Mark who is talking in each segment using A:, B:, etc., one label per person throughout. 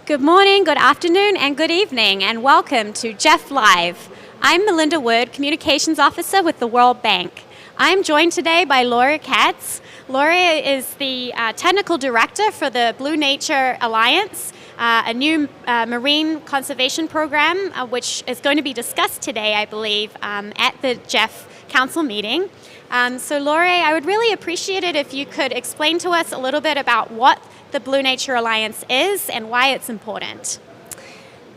A: Good morning, good afternoon, and good evening, and welcome to GEF Live. I'm Melinda Wood, Communications Officer with the World Bank. I'm joined today by Laure Katz. Laure is the Technical Director for the Blue Nature Alliance, a new marine conservation program, which is going to be discussed today, I believe, at the GEF Council meeting. So Laure, I would really appreciate it if you could explain to us a little bit about what the Blue Nature Alliance is and why it's important.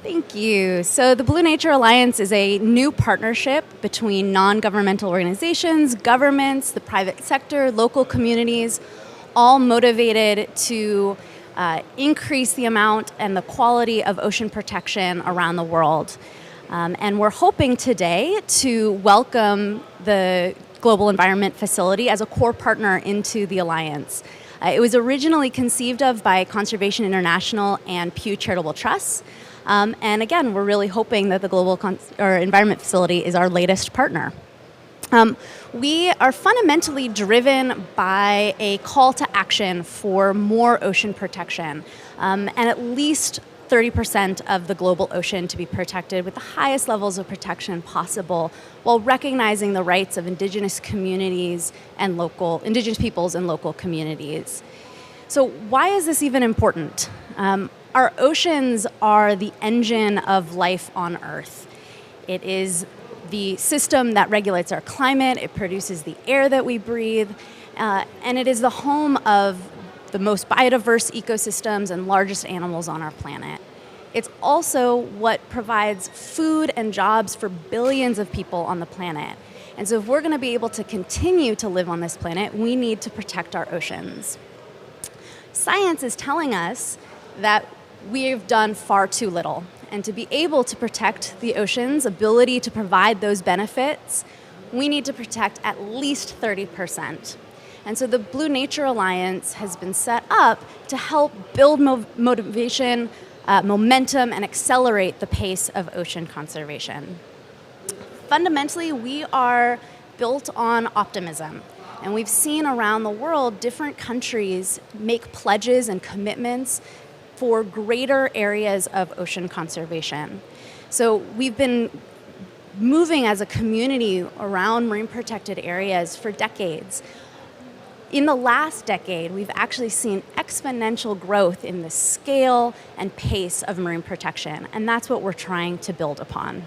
B: Thank you. So the Blue Nature Alliance is a new partnership between non-governmental organizations, governments, the private sector, local communities, all motivated to increase the amount and the quality of ocean protection around the world. And we're hoping today to welcome the Global Environment Facility as a core partner into the Alliance. It was originally conceived of by Conservation International and Pew Charitable Trusts. And again, we're really hoping that the Global Environment Facility is our latest partner. We are fundamentally driven by a call to action for more ocean protection, and at least 30% of the global ocean to be protected with the highest levels of protection possible, while recognizing the rights of indigenous communities and indigenous peoples and local communities. So why is this even important? Our oceans are the engine of life on Earth. It is the system that regulates our climate, it produces the air that we breathe, and it is the home of the most biodiverse ecosystems and largest animals on our planet. It's also what provides food and jobs for billions of people on the planet. And so if we're going to be able to continue to live on this planet, we need to protect our oceans. Science is telling us that we've done far too little. And to be able to protect the ocean's ability to provide those benefits, we need to protect at least 30%. And so the Blue Nature Alliance has been set up to help build motivation, momentum, and accelerate the pace of ocean conservation. Fundamentally, we are built on optimism. And we've seen around the world different countries make pledges and commitments for greater areas of ocean conservation. So we've been moving as a community around marine protected areas for decades. In the last decade, we've actually seen exponential growth in the scale and pace of marine protection, and that's what we're trying to build upon.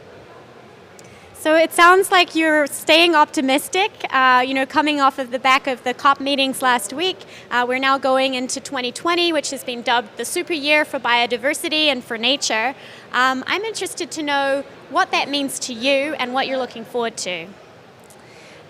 A: So it sounds like you're staying optimistic, coming off of the back of the COP meetings last week. We're now going into 2020, which has been dubbed the super year for biodiversity and for nature. I'm interested to know what that means to you and what you're looking forward to.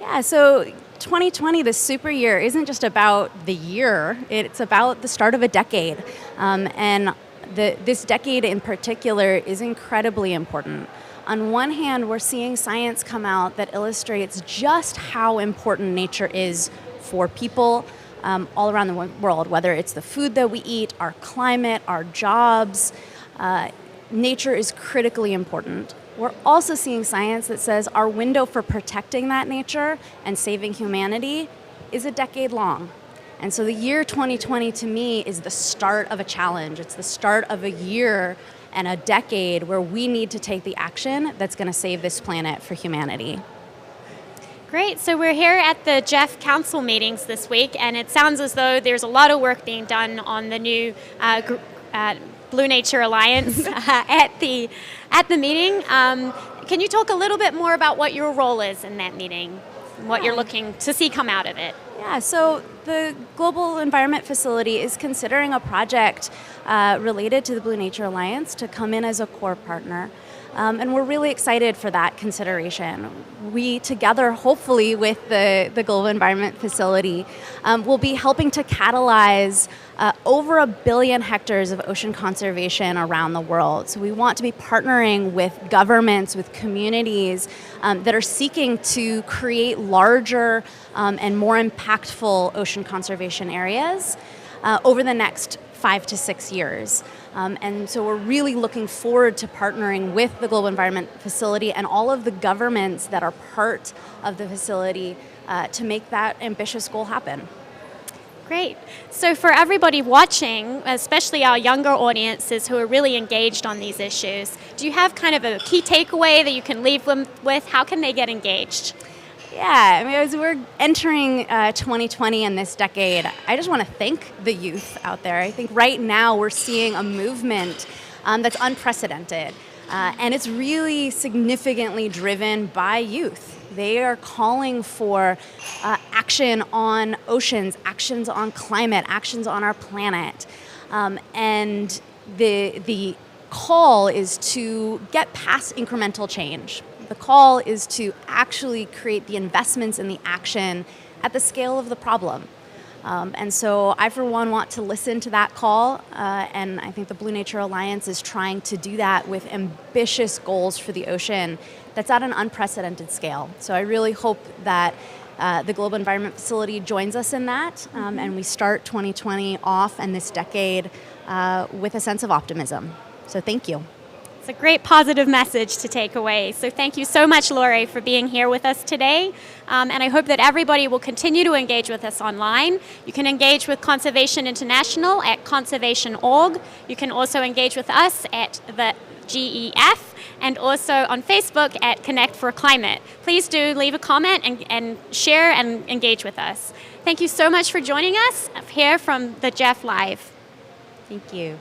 B: Yeah, so 2020, the super year, isn't just about the year, it's about the start of a decade. And this decade in particular is incredibly important. On one hand, we're seeing science come out that illustrates just how important nature is for people all around the world, whether it's the food that we eat, our climate, our jobs. Nature is critically important. We're also seeing science that says our window for protecting that nature and saving humanity is a decade long. And so the year 2020 to me is the start of a challenge. It's the start of a year and a decade where we need to take the action that's going to save this planet for humanity.
A: Great. So we're here at the GEF Council meetings this week, and it sounds as though there's a lot of work being done on the new Blue Nature Alliance at the meeting. Can you talk a little bit more about what your role is in that meeting and what you're looking to see come out of it?
B: Yeah, so the Global Environment Facility is considering a project related to the Blue Nature Alliance to come in as a core partner. And we're really excited for that consideration. We, together, hopefully, with the Global Environment Facility, will be helping to catalyze over 1 billion hectares of ocean conservation around the world. So we want to be partnering with governments, with communities that are seeking to create larger and more impactful ocean conservation areas over the next 5 to 6 years. And so we're really looking forward to partnering with the Global Environment Facility and all of the governments that are part of the facility to make that ambitious goal happen.
A: Great. So for everybody watching, especially our younger audiences who are really engaged on these issues, do you have kind of a key takeaway that you can leave them with? How can they get engaged?
B: Yeah, I mean, as we're entering 2020 in this decade, I just want to thank the youth out there. I think right now we're seeing a movement that's unprecedented, and it's really significantly driven by youth. They are calling for action on oceans, actions on climate, actions on our planet. And the call is to get past incremental change. The call is to actually create the investments and the action at the scale of the problem. And so I, for one, want to listen to that call, and I think the Blue Nature Alliance is trying to do that with ambitious goals for the ocean that's at an unprecedented scale. So I really hope that the Global Environment Facility joins us in that, and we start 2020 off and this decade with a sense of optimism. So thank you.
A: It's a great positive message to take away. So thank you so much, Laure, for being here with us today. And I hope that everybody will continue to engage with us online. You can engage with Conservation International at conservation.org. You can also engage with us at the GEF and also on Facebook at Connect for Climate. Please do leave a comment and share and engage with us. Thank you so much for joining us here from the GEF Live.
B: Thank you.